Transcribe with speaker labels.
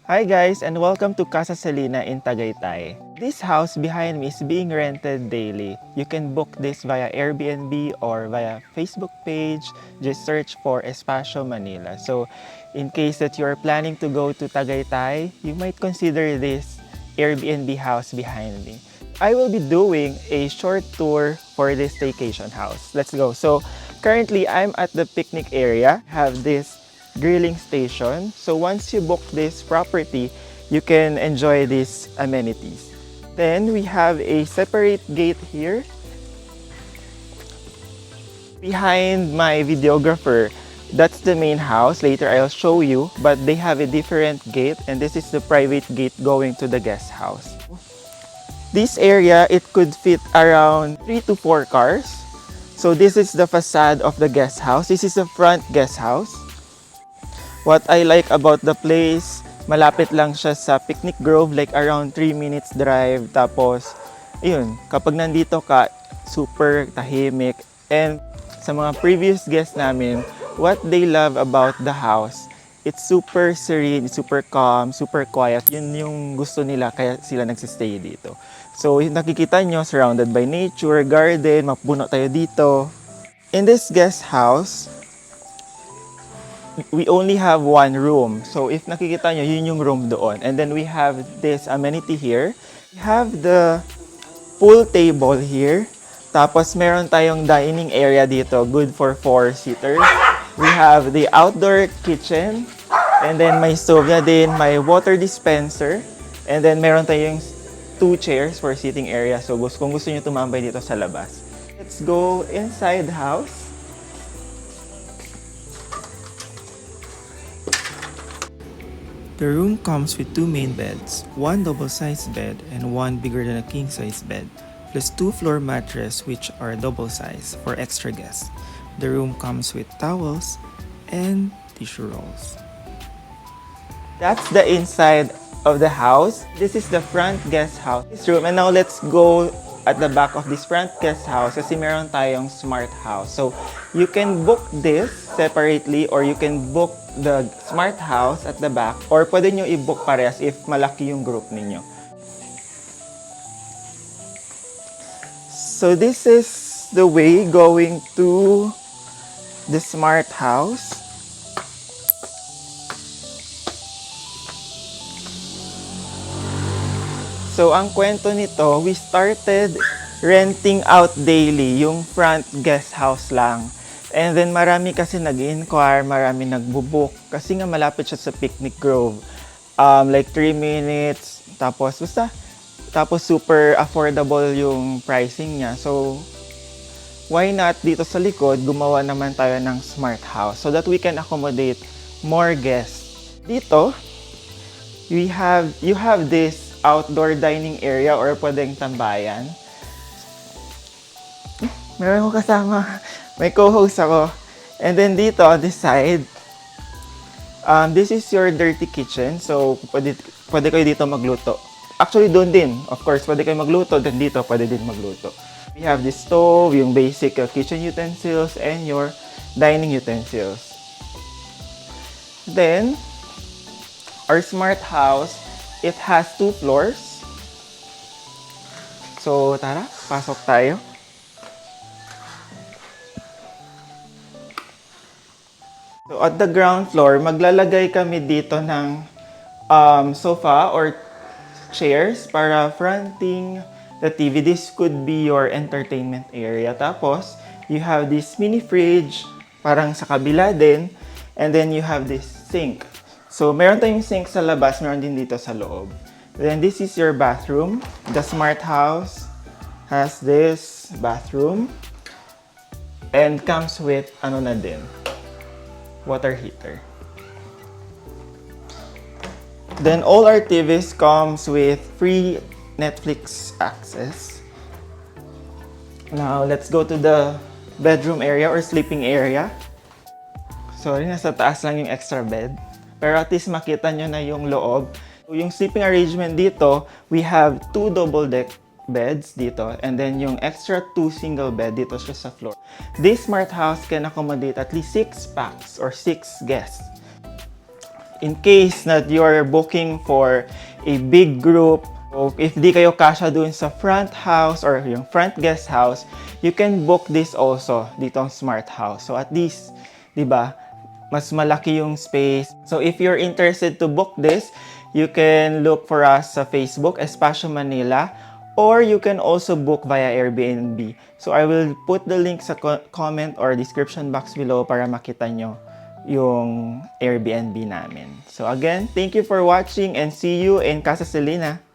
Speaker 1: Hi guys and welcome to Casa Salina in Tagaytay. This house behind me is being rented daily. You can book this via Airbnb or via Facebook page. Just search for Espacio Manila. So in case that you're planning to go to Tagaytay, you might consider this Airbnb house behind me. I will be doing a short tour for this staycation house. Let's go. So currently I'm at the picnic area. Have this grilling station. So once you book this property, you can enjoy these amenities. Then we have a separate gate here. Behind my videographer, that's the main house. Later I'll show you, but they have a different gate and this is the private gate going to the guest house. This area, it could fit around 3 to 4 cars. So this is the facade of the guest house. This is the front guest house. What I like about the place, malapit lang siya sa Picnic Grove, like around 3 minutes drive. Tapos, ayun, kapag nandito ka, super tahimik. And sa mga previous guests namin, what they love about the house, it's super serene, super calm, super quiet. Yun yung gusto nila, kaya sila nagsistay dito. So, yung nakikita nyo, surrounded by nature, garden, mapuno tayo dito. In this guest house, we only have one room. So if nakikita nyo, yun yung room doon. And then we have this amenity here. We have the pool table here. Tapos meron tayong dining area dito, good for 4-seaters. We have the outdoor kitchen. And then may stove na din, may water dispenser. And then meron tayong 2 chairs for sitting area. So kung gusto nyo tumambay dito sa labas. Let's go inside the house. The room comes with 2 main beds, 1 double-sized bed and 1 bigger than a king-size bed, plus 2 floor mattress which are double-size for extra guests. The room comes with towels and tissue rolls. That's the inside of the house. This is the front guest house. This room, and now let's go at the back of this front guest house kasi meron tayong smart house. So you can book this separately or you can book the smart house at the back or pwede nyo i-book parehas if malaki yung group ninyo. So this is the way going to the smart house. So ang kwento nito, we started renting out daily yung front guest house lang. And then marami kasi nag-inquire, marami nagbubook kasi nga malapit siya sa Picnic Grove. Like 3 minutes, tapos super affordable yung pricing niya. So why not dito sa likod, gumawa naman tayo ng smart house so that we can accommodate more guests. Dito, you have this outdoor dining area or pwedeng tambayan. Meron ko kasama. May co-host ako. And then dito, on this side, this is your dirty kitchen. So, pwede kayo dito magluto. Actually, doon din. Of course, pwede kayo magluto. Then dito, pwede din magluto. We have the stove, yung basic kitchen utensils, and your dining utensils. Then, our smart house, it has 2 floors. So, tara, pasok tayo. So, at the ground floor, maglalagay kami dito ng sofa or chairs para fronting the TV. This could be your entertainment area. Tapos, you have this mini fridge, parang sa kabila din. And then, you have this sink. So, meron tayong sink sa labas, meron din dito sa loob. Then, this is your bathroom. The smart house has this bathroom. And comes with, na din, water heater. Then, all our TVs comes with free Netflix access. Now, let's go to the bedroom area or sleeping area. Sorry, nasa taas lang yung extra bed. Pero at least makita nyo na yung loob. Yung sleeping arrangement dito, we have 2 double deck beds dito and then yung extra 2 single bed dito siya sa floor. This smart house can accommodate at least 6 packs or 6 guests. in case that you're booking for a big group, o if di kayo kasya dun sa front house or yung front guest house, you can book this also ditong Smart House. So at least, di ba, mas malaki yung space. So if you're interested to book this, you can look for us sa Facebook, Espacio Manila, or you can also book via Airbnb. So I will put the link sa comment or description box below para makita nyo yung Airbnb namin. So again, thank you for watching and see you in Casa Selena.